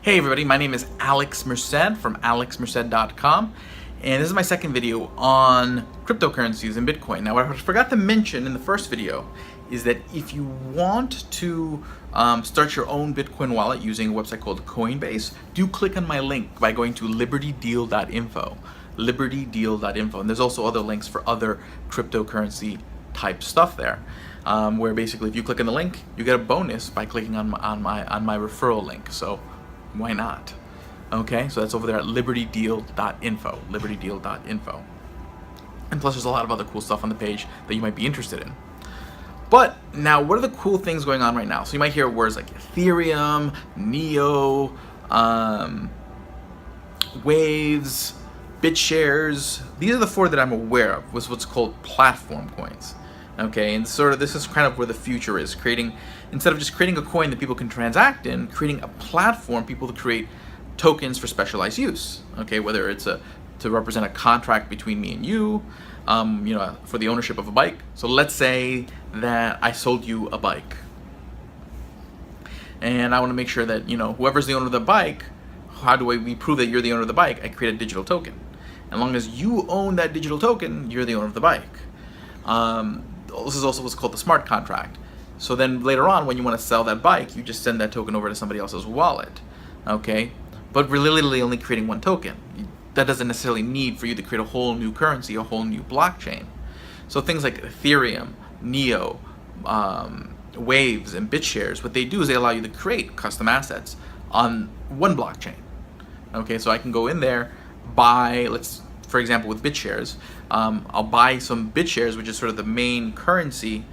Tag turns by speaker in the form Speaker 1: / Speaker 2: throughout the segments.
Speaker 1: Hey everybody, my name is Alex Merced from alexmerced.com, and this is my second video on cryptocurrencies and Bitcoin. Now, what I forgot to mention in the first video is that if you want to start your own Bitcoin wallet using a website called Coinbase, do click on my link by going to libertydeal.info, libertydeal.info, and there's also other links for other cryptocurrency type stuff there, where basically if you click on the link, you get a bonus by clicking on my referral link. So why not? Okay, so that's over there at libertydeal.info, libertydeal.info. And plus there's a lot of other cool stuff on the page that you might be interested in. But now, what are the cool things going on right now? So you might hear words like Ethereum, Neo, Waves, Bitshares. These are the four that I'm aware of, was what's called platform coins. Okay, and sort of this is kind of where the future is, creating, instead of just creating a coin that people can transact in, creating a platform people to create tokens for specialized use. Okay, whether it's to represent a contract between me and you, for the ownership of a bike. So let's say that I sold you a bike, and I want to make sure that whoever's the owner of the bike, how do we prove that you're the owner of the bike? I create a digital token. As long as you own that digital token, you're the owner of the bike. This is also what's called the smart contract. So then later on, when you want to sell that bike, you just send that token over to somebody else's wallet. Okay, but we're literally only creating one token. That doesn't necessarily need for you to create a whole new currency, a whole new blockchain. So things like Ethereum, Neo, Waves, and Bitshares, what they do is they allow you to create custom assets on one blockchain. Okay, so I can go in there, buy, for example, with Bitshares, I'll buy some Bitshares, which is sort of the main currency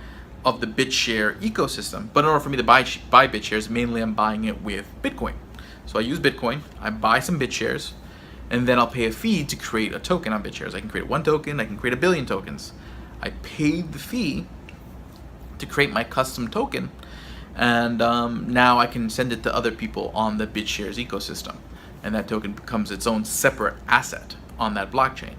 Speaker 1: of the Bitshare ecosystem. But in order for me to buy Bitshares, mainly I'm buying it with Bitcoin. So I use Bitcoin, I buy some Bitshares, and then I'll pay a fee to create a token on Bitshares. I can create one token, I can create 1 billion tokens. I paid the fee to create my custom token, and now I can send it to other people on the Bitshares ecosystem, and that token becomes its own separate asset on that blockchain.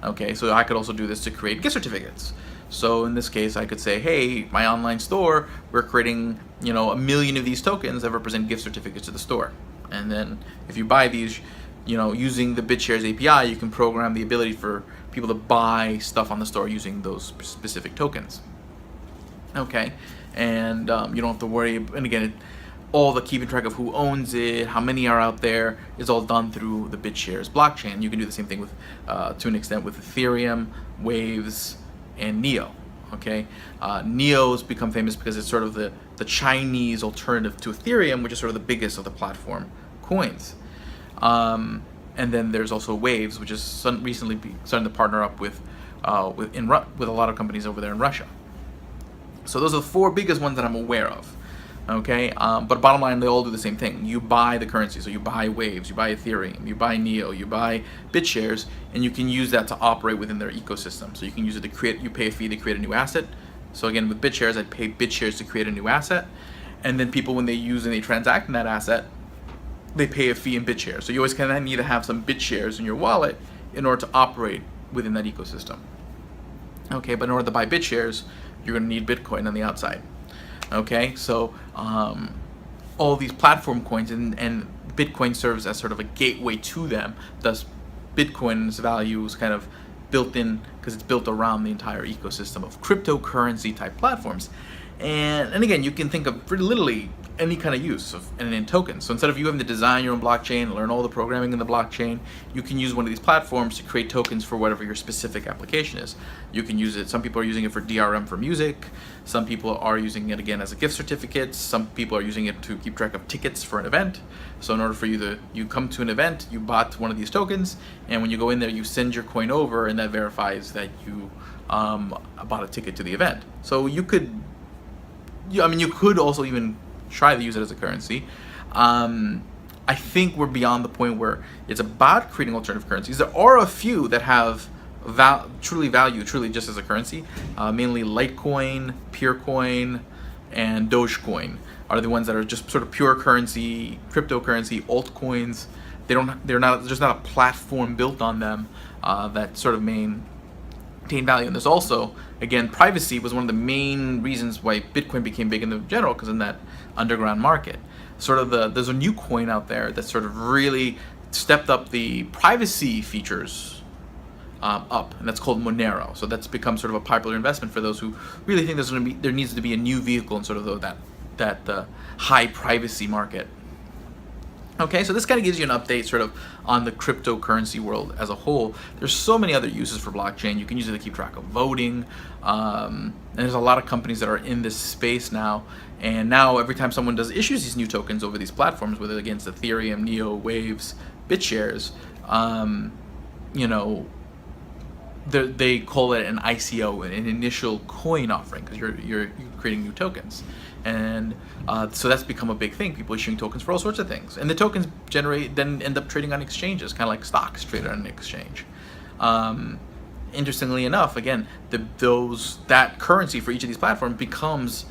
Speaker 1: Okay, so I could also do this to create gift certificates. So in this case, I could say, hey, my online store, we're creating 1 million of these tokens that represent gift certificates to the store. And then if you buy these, using the Bitshares API, you can program the ability for people to buy stuff on the store using those specific tokens. Okay, and you don't have to worry, and again, all the keeping track of who owns it, how many are out there, is all done through the Bitshares blockchain. You can do the same thing with, to an extent, with Ethereum, Waves, and Neo. Okay, Neo's become famous because it's sort of the Chinese alternative to Ethereum, which is sort of the biggest of the platform coins. And then there's also Waves, which is recently starting to partner up with a lot of companies over there in Russia. So those are the 4 biggest ones that I'm aware of. Okay, but bottom line, they all do the same thing. You buy the currency, so you buy Waves, you buy Ethereum, you buy Neo, you buy Bitshares, and you can use that to operate within their ecosystem. So you can use it to create, you pay a fee to create a new asset. So again, with Bitshares, I pay Bitshares to create a new asset, and then people, when they use and they transact in that asset, they pay a fee in Bitshares. So you always kind of need to have some Bitshares in your wallet in order to operate within that ecosystem. Okay, but in order to buy Bitshares, you're going to need Bitcoin on the outside. Okay, so all these platform coins and Bitcoin serves as sort of a gateway to them. Thus, Bitcoin's value is kind of built in because it's built around the entire ecosystem of cryptocurrency type platforms. And again, you can think of pretty literally any kind of use of in tokens. So instead of you having to design your own blockchain, learn all the programming in the blockchain, you can use one of these platforms to create tokens for whatever your specific application is. You can use it, some people are using it for DRM for music, some people are using it again as a gift certificate, some people are using it to keep track of tickets for an event. So in order for you come to an event, you bought one of these tokens, and when you go in there, you send your coin over, and that verifies that you bought a ticket to the event. So you could also even try to use it as a currency. I think we're beyond the point where it's about creating alternative currencies. There are a few that have truly just as a currency. Mainly Litecoin, Peercoin, and Dogecoin are the ones that are just sort of pure currency, cryptocurrency, altcoins. There's not a platform built on them that sort of maintain value. And there's also, again, privacy was one of the main reasons why Bitcoin became big in the general, because in that underground market. sort of there's a new coin out there that sort of really stepped up the privacy features up, and that's called Monero. So that's become sort of a popular investment for those who really think there needs to be a new vehicle in sort of that high privacy market. Okay, so this kind of gives you an update sort of on the cryptocurrency world as a whole. There's so many other uses for blockchain. You can use it to keep track of voting, and there's a lot of companies that are in this space now. And now every time someone issues these new tokens over these platforms, whether against Ethereum, Neo, Waves, Bitshares, you know, they call it an ICO, an initial coin offering, because you're creating new tokens, and so that's become a big thing. People issuing tokens for all sorts of things, and the tokens then end up trading on exchanges, kind of like stocks traded on an exchange. Interestingly enough, again, that currency for each of these platforms becomes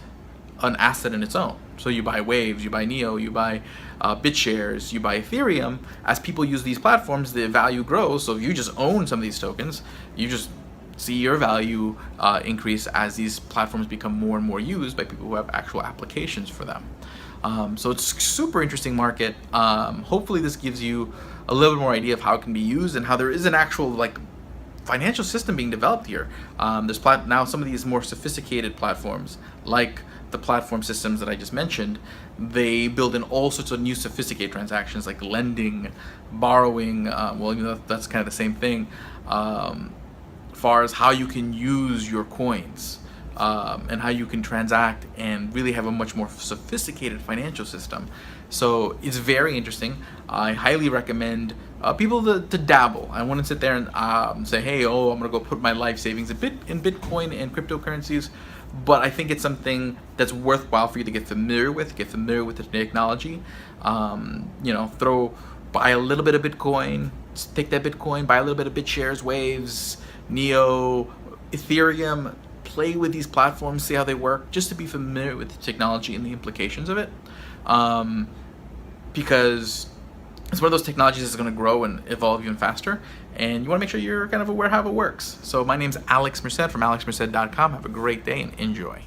Speaker 1: an asset in its own. So you buy Waves, you buy Neo, you buy Bitshares, you buy Ethereum. As people use these platforms, the value grows. So if you just own some of these tokens, you just see your value increase as these platforms become more and more used by people who have actual applications for them. So it's a super interesting market. Hopefully this gives you a little bit more idea of how it can be used and how there is an actual financial system being developed here. There's now some of these more sophisticated platforms, like the platform systems that I just mentioned, they build in all sorts of new sophisticated transactions like lending, borrowing, well, you know, that's kind of the same thing, as far as how you can use your coins, and how you can transact and really have a much more sophisticated financial system. So it's very interesting. I highly recommend people to dabble. I want to sit there and say, hey, I'm going to go put my life savings in Bitcoin and cryptocurrencies. But I think it's something that's worthwhile for you to get familiar with the technology. You know, buy a little bit of Bitcoin, take that Bitcoin, buy a little bit of Bitshares, Waves, Neo, Ethereum, play with these platforms, see how they work, just to be familiar with the technology and the implications of it. Because it's one of those technologies that's going to grow and evolve even faster, and you want to make sure you're kind of aware how it works. So my name's Alex Merced from alexmerced.com. Have a great day and enjoy.